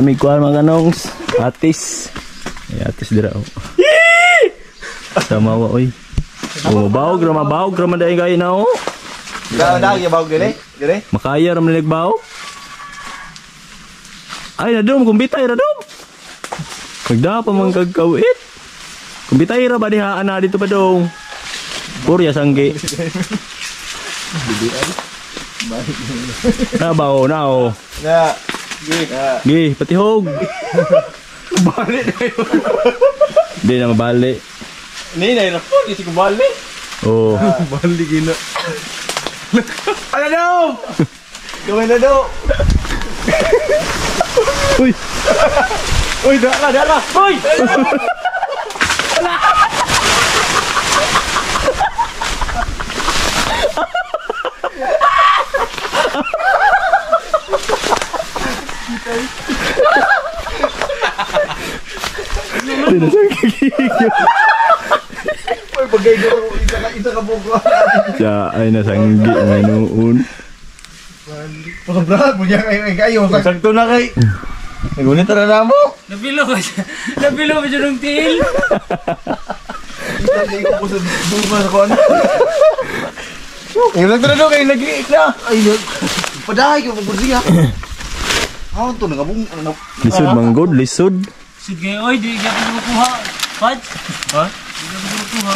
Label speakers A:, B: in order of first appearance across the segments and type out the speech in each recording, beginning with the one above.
A: may kuha mga kanongs. Atis. Ay, atis dira. Sama wa oy. Oh, bawog raman dahil kayo na oh.
B: Dahil yung bawog gini?
A: Makaya raman nagbaw. Ay, nadum, kumbitay radum. Magda pa mang kagkawit. Kumbitay ra ba dihaan na dito pa dong. Purya sanggi. Nabaw, nao.
B: Na.
A: Gi, patihog.
B: Balik na yun.
A: Hindi na mabali.
B: Ninay na po, hindi ko balik.
A: Oh.
B: Balik gina. Ano daw? Gawin na daw.
A: Uy.
B: Uy, dala. Uy!
A: Hindi na siyang kikigil.
B: Uy, bagay ko. Isa ka buko.
A: Siya ay nasanggi may noon.
B: Pasobrahan mo niya kayo. Sakto na kay. Nagunit na mo.
C: Nabilo ba siya ng tiil?
B: Hindi ko po sa bunga sa kuwan. Yung lang talaga kayo nag-iik na. Ay, padahay ko pag siya. Ako ito, nagabong.
A: Lisod manggod, lisod.
C: Sid kayo, oy, di ka pa makuha. Pad?
B: Ha?
C: Di ka pa makuha.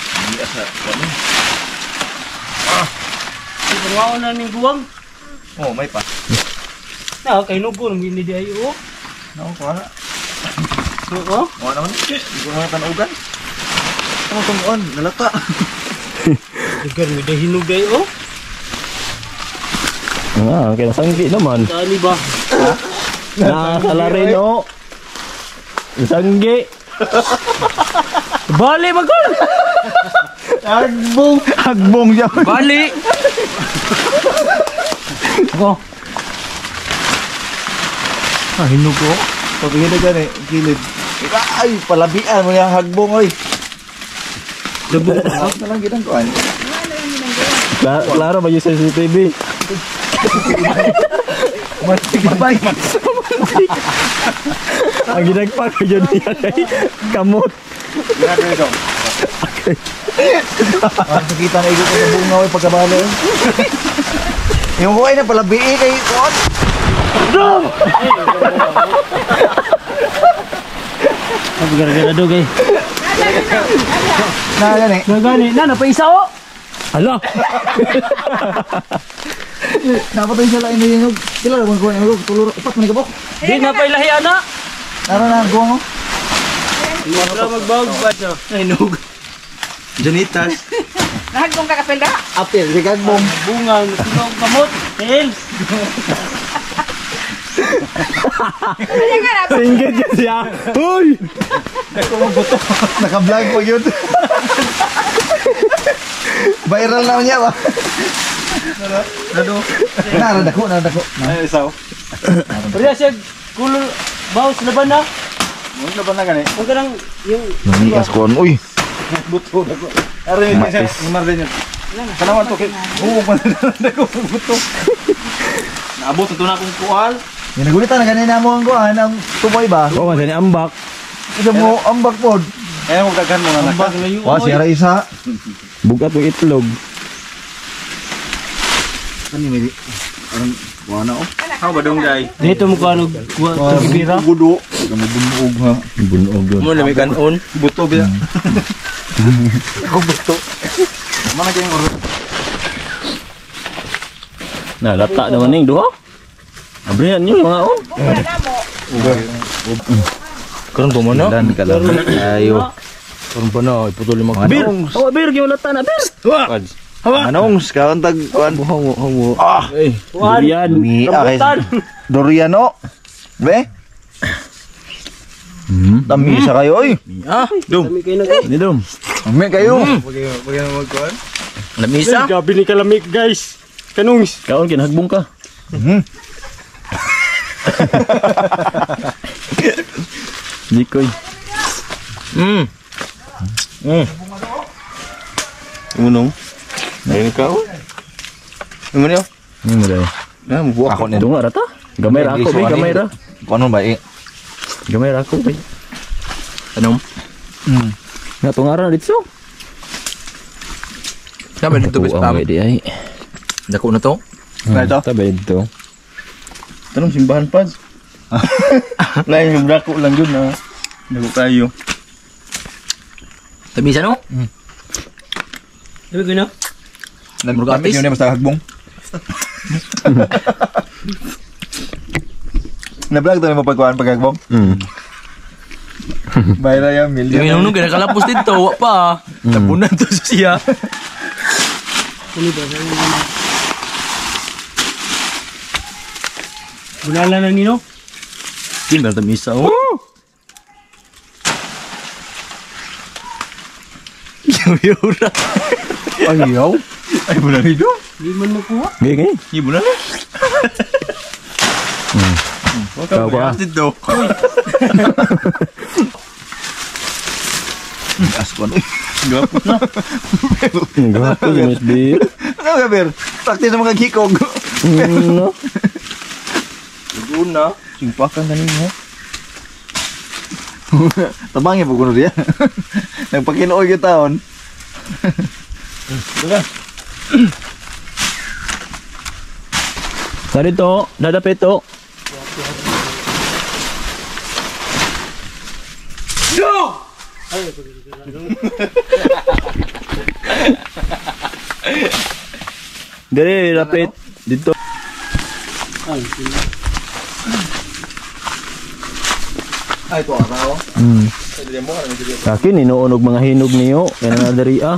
B: Hindi asa.
C: Pagkawa na ng guwang.
B: Oh, may pa.
C: Na, kay Nugo, nang hindi ay o.
B: Ako, kuha na.
C: Oo?
B: Kuha naman. Hindi ko naman tanugan. Ano tumuan? Nalata.
C: Lugar mo dahil hinugay o.
A: Ah, kaya nasanggi naman.
C: Dali ba?
A: Nakasala rin o. Nasanggi.
C: Bali, magol!
B: Hagbong siya.
C: Bali! Ako.
B: Hinog ko. Pagkakita dyan eh, kilid. Ay, palabian mo yung hagbong oy.
C: Dabong.
B: Out na lang ginang kuhan.
A: Klaro ba yung CCTV?
B: Matibay.
A: Ang ginagpag ko yun niya kay kamot.
B: Ginagawa ito. Nakita na ikot ko sa bunga oy pagkabalo eh. Yung kuhay na palabiin kay kuhan.
C: Gara-gara daw kay.
B: Na yan eh.
C: Nagani, na pa isa o.
A: Hala!
B: Napatay siya lang yung kila lang kuhan yung tuluro. Upat mo ni kabok.
C: Di na pa ilahi ana.
B: Nara na ang kuhan mo.
C: Wala magbawag ba siya? Ay, nug.
B: Janitas.
D: Nahagbong ka kapel da?
B: Apil, si kagbong.
C: Bunga, sinong kamot. Tails.
D: Kaya nga na.
A: Singgit yun siya! Uy!
B: Naka-vlog po yun. Viral na niya ba? Naradako. Ay, isaw.
C: Pwede siya, kulol, bawas laban na.
B: Huwag na ba na gani?
C: Huwag ka nang, yung,
B: Nangikas ko. Uy. Buto na ko. Aray, hindi siya. Umar din yun. Kanawan to. Oo, ko. Buto. Naabot ito na akong kuhal. Yung nagulitan na ganina mo ang kuhan. Ang tumoy ba?
A: Oo, kasi ni ambak.
B: Isa mo ambak po. Kaya mo kaghan mo na
C: ambak na yung,
B: Wah, siya isa.
A: Bugat mo itlog.
B: Ano yung may... Parang kuha na oh. How ba dong day?
C: dito mo ka nung, kuha, bira.
B: Budo. Kamu bunog ha.
A: Bunog yun.
B: Mo lami kanon. Buto ba? Ako buto. Mana kayong order?
A: Nalata naman yung duha. Abrihan nyo mga on. Karon po mo na?
B: Dan ka lang. Ayo.
A: Karon pa na, iputol yung mga bir. Oh, bir, yung lata na, bir.
B: Hawa. Anong karon tag kuan?
A: Hango.
B: Ah,
A: Eh, durian.
B: mi Dorian no. Be? Dami sa kayo oy.
A: Ah, dum.
C: Kami kayo na kayo.
A: Ni dum.
B: Dami kayo.
A: Lamisa.
C: Gabi ni kalamig guys. Kanungs.
A: Kaon, kinahagbong ka. Nikoy.
B: Umunong. Ayun ka oh. Umunong.
A: Ini mo dai.
B: Na mo buak
A: Ito nga rata. Gamay ra ako, bay. Gamay ra.
B: Kuno ba eh?
A: Gamay ra ako, bay. Anong? Nga itong araw dito.
B: Sabi dito bis
A: Ang di ay.
B: Dako na to.
A: Ito? Tabi dito.
C: Tanong simbahan pa. Lain yung dako lang yun na. Dako kayo.
B: Tabi sa no?
C: Sabi ko na.
B: Nagmurgatis yun basta hagbong. Na-vlog to mo pagkuan paghagbong. Bayra ya million.
C: Yung nung kinakalapos dito, wa pa. Tabunan to sa siya. Bunala na nino. Tinggal tamisa oh. Yura.
B: Ayaw. Ay bulan hidup.
C: Di man makuha.
A: Gini.
B: Iya bulan.
A: Kau ba?
B: Dito. Askon.
C: Gapos na.
A: Enggak ako gamit di.
B: Ano ka ber? Praktis naman kagikog.
A: No.
C: Guna.
B: Simpakan kanina. Tabangnya po kuno dia. Nagpakinuoy yung taon.
A: Sa dito, dadapit to. Dere, dapit dito.
B: Ay, ito araw.
A: Akin inuunog mga hinog niyo, kaya na dari ah.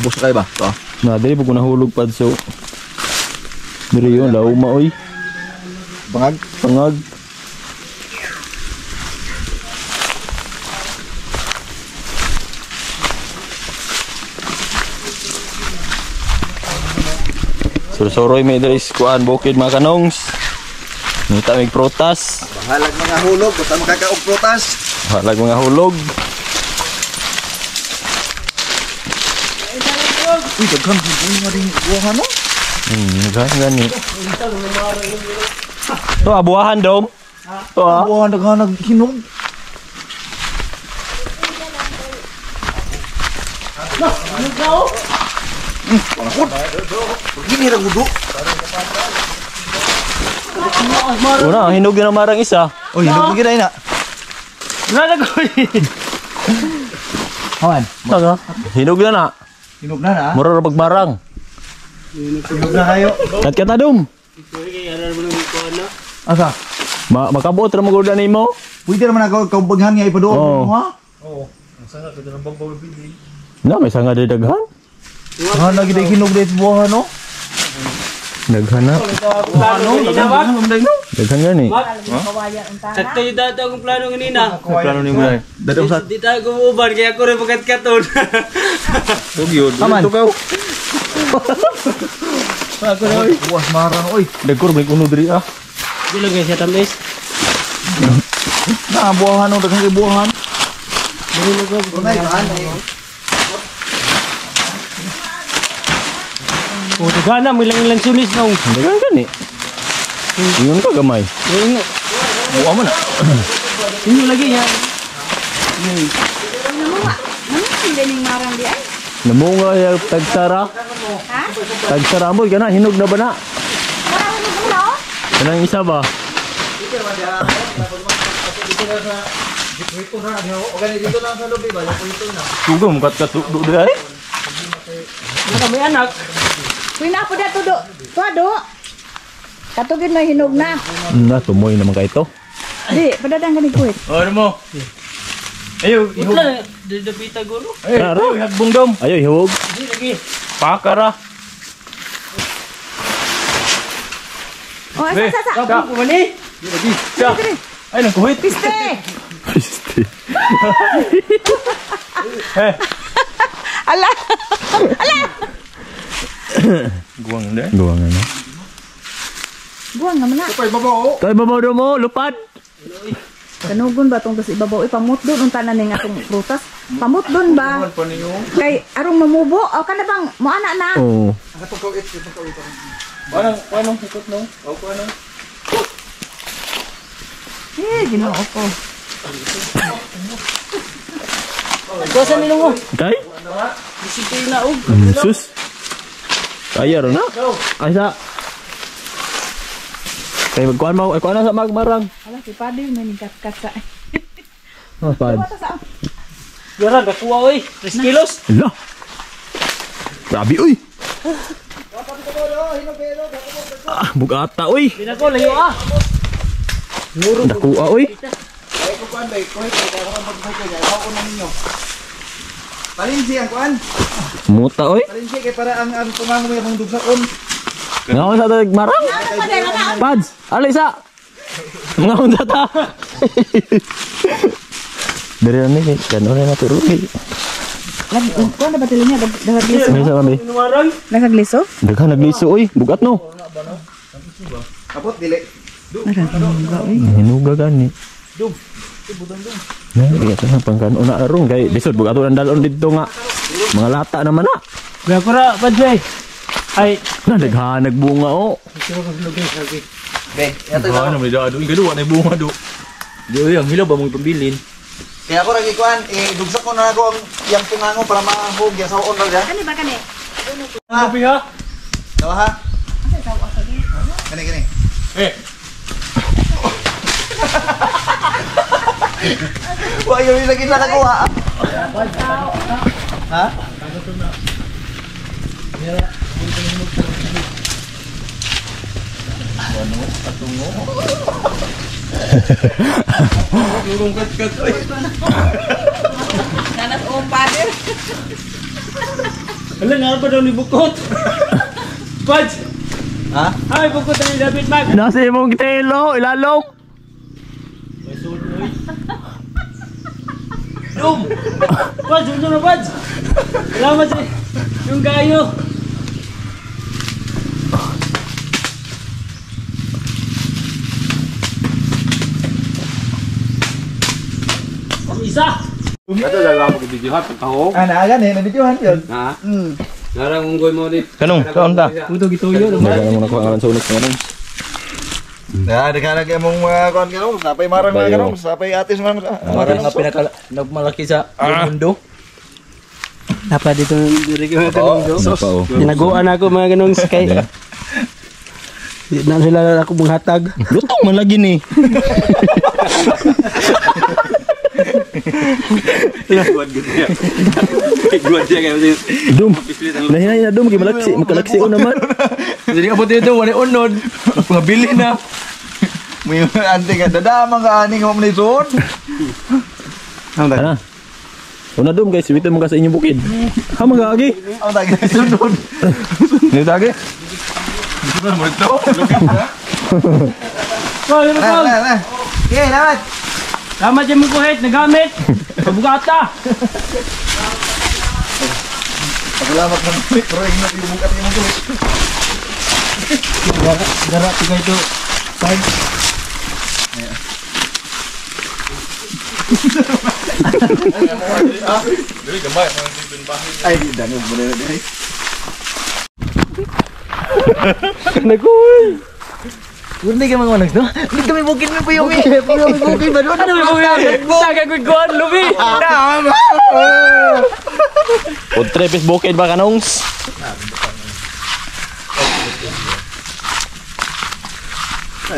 B: Bus kayo ba? Ito.
A: Na dari pag nahulog pad so. Dere yun, lauma oy.
B: Bangag.
A: Pangag. Sursoroy may daris kuan bukid mga kanongs. Nita mig protas.
B: Bahalag mga hulog. Basta makakaog protas.
A: Halag mga hulog.
B: Uy, daghan. Uy, maring buwahan no?
A: Gani. To abuahan dom. To ah.
B: Buwahan daghan naghinog. Gini ra gudo.
A: Una hinog na marang isa.
B: Oh, hinog gid na.
C: Bunala ko.
B: Hawan.
A: Taga. Hinog na na.
B: Hinog na na.
A: Mura ra pagbarang.
B: Hinog na kayo.
A: Kat kata dom.
B: Asa?
A: Makabot ra magudan nimo.
B: Pwede naman ako kaubaghan nga ipadoon
A: Oo.
B: mo ha?
A: Na may sanga di daghan.
B: Ha, lagi na hinog dito buwahan no?
A: Daghan na. Daghan gani.
C: Sakto yung dati akong plano kanina.
B: Plano ni mo dai. Dadaw sa
C: Di tayo kumuban kaya ako rin pagkat-katon.
B: Tugyo.
A: Aman.
B: Tukaw.
C: Ako na oy.
B: Buwas marang oy.
A: Dagkor may kuno diri ah.
C: Di lang kayo siya tamis.
B: Na buwahan no daghang kay buwahan.
C: O, tagana, may ilang sulis na.
A: Daghan gani. Ingon ka gamay.
C: Yung
A: Buwa mo na.
C: inyo lagi yan.
D: Hindi ning marang di ay.
A: Namunga yung tagsara.
D: Ha?
A: Tagsara mo kana hinog na ba na?
D: Marang ni mo no?
A: Kanang isa ba?
C: Tugo mo kat do dai. Naka may anak.
D: Kuy na po dato do. Tuado. Katugid na hinog na.
A: Na tumoy naman ka ito.
D: Di, padadang gani kuit.
C: O, ano mo? Ayo, ihog. Dapita gulo.
A: Tara.
C: Hagbong dom.
A: Ayo ihog.
C: Di lagi.
A: Pakara.
D: Oh, asa sa.
C: Kapo ko mani. Di lagi. Siya. Ay, nang kuhit.
D: Piste.
A: Piste.
D: Ala.
C: Guwang na.
A: Guwang na.
D: Buang nga mana.
B: Pay babaw.
A: Kay babaw do mo lupad.
D: Kanugon ba tong tas ibabaw ipamut doon unta na ning atong prutas. Pamut doon ba? Kay arong mamubo o kana bang mo ana na.
A: Oh.
C: Paano hukot no? O paano?
D: Ginoo ko.
B: Kuwasan nilo mo.
A: Kay?
B: Bisito na og.
A: Sus. Kaya ron na. Ay sa. Kay magkuan mo, ay kuan na sa magmarang.
D: Ala si Padre may kat-kat sa.
A: Oh, pad.
B: Gara gakuha oy. 3 kilos.
A: Hala. Grabe uy. Bugata uy.
B: Binako layo ah.
A: Dakuha uy.
C: Palinsi ang kuan.
A: Muta uy.
C: Palinsi kay para ang tumango may mga dugsaon.
A: Ngaon sa tag marang? Pads, alisa. Mga unsa ta. Dari ni kan ora na turu.
D: Lag ko na ba niya dagliso.
A: May sa kami.
B: Nuwarang.
D: Nagagliso?
A: Daghan nagliso uy, bugat no.
C: Kapot dili.
A: Hinuga gani. Nah, iya kan pangkan una arung kay bisod bugat ang dalon dito nga. Mga lata naman na.
B: Gako ra Padre. Ay,
A: Na daghan nagbunga oh.
C: Be, yato
B: ano may dado, igado na bunga do. Di ang hilaw ba mong pambilin?
C: kaya ako lagi kuan, dugsak ko na ako ang yang tungango para mahug ya sa on ra.
D: Kani ba kani?
B: Ano ha?
C: Tawa ha? Kani.
B: Eh,
C: Wa yung lagi na nakuha. Ha?
D: Nanas om Padre.
B: ala nga pa daw ni bukot. Pad.
C: Ha?
B: Ay, bukot ni David Mag.
A: Nasa imong telo ilalom.
B: Dum. Pad, sunod na Pad. Salamat sa yung gayo. Ang isa.
E: Ato daga ako gibidyohan pagkahog.
C: Ana gani na videohan yun.
E: Ha? Narang unggoy mo dit.
A: Kanong kaon ta?
B: Puto gituyo naman.
A: Daghan mo na ko ang sa unik kanong.
C: Na daghan kay mong mga kuan kanong, sapay marang mga kanong, sapay atis man.
B: Marang nga pinaka malaki sa mundo. Dapat dito diri ko kanong
A: Ano pa oh.
B: Dinaguan ako mga ganong kay. Na sila ako manghatag.
A: Lutong man lagi ni.
E: Guad gud niya. Guad niya kay
A: Dum. Nahinay na dum gimalaksi, makalaksi o naman.
B: Jadi abot dito wala unod. Pangabili na.
C: May ante ka dadamang ka ani nga mo ni suod.
A: Ana. Una dum guys, wito mo ka sa inyong bukid. Ha magagi.
C: Ang tagi sunod.
A: Ni dagi.
C: Sunod mo ito.
B: Kol, kol.
C: Okay, lamat.
B: Tama dyan mo kuhit, nagamit. Pabugata.
C: Paglamat ng pero na yung bukat yung tulis.
B: Dara tigay to. Side.
C: Ay, dano mo na dai.
A: Nagoy.
B: Hindi ka mga no? Hindi kami bukid mo yung
C: Bukid ba doon?
B: Ano may bukid? Saga ko kuhan, lubi.
A: Food trip is bukid ba kanongs?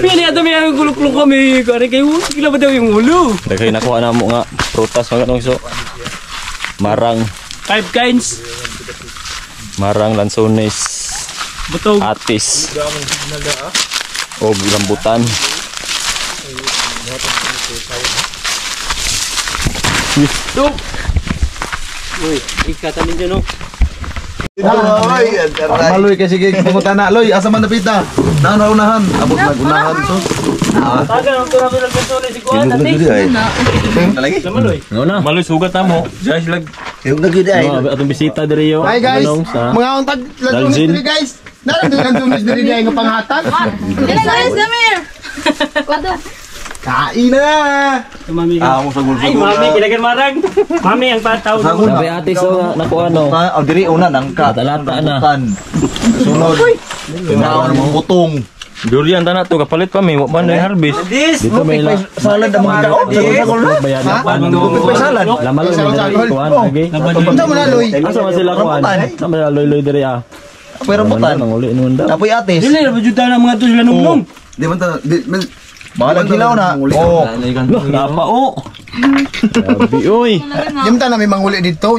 B: Pili ato may ang gulok-gulok kami. Kaya kayo, kila ba daw yung ulo?
A: Daghay nakuha na mo nga prutas mga kanongs so. Marang,
B: 5 kinds.
A: marang lansones,
B: Butog.
A: atis. O rambutan.
B: Tuk. Uy, ikatan din dyan, no?
C: Ay,
E: Maloy kasi kay pungutan na loy asa man napita. Naunahan, abot nagunahan so.
B: Taga, ang turami lang ganito na si Kuhan natin.
C: Lagi.
B: Maloy.
A: Nguna.
E: Maloy sugat mo. Jay sila
C: Yung lagi dai.
A: Atong bisita diri yo.
F: Hi guys,
A: sa
F: mga untag lantunis
A: Dalzin.
F: diri guys. Naran din lantunis diri nga panghatag.
D: Dili guys, Damir. Kwado.
E: Kain na!
F: Mami
B: Ah,
F: ka.
B: ako sa gulso.
F: Ay, mami, kinagan marang. Mami, ang pataw.
A: Sabi ate so nakuha no.
B: Oh, diri una nangka.
A: Lata-lata na.
B: Sunod. Tinaon mo butong.
A: Durian ta na to kapalit pa may wa man na harvest. Dito may
B: Salad ang mga kaon.
A: bayan na pa
B: May salad.
A: Laman lang kuan lagi.
E: Ito mo na, Loy.
A: Asa man sila kuan? Sama sila loy diri ah.
B: Pero butan.
A: Nanguli nun daw.
B: Tapoy atis.
F: Dili, rabajuta na mga to sila nung.
E: Di man ta...
B: Bahalang hilaw na. Oh.
A: Napa o. Sabi oy.
E: Di man ta na may manghuli dito.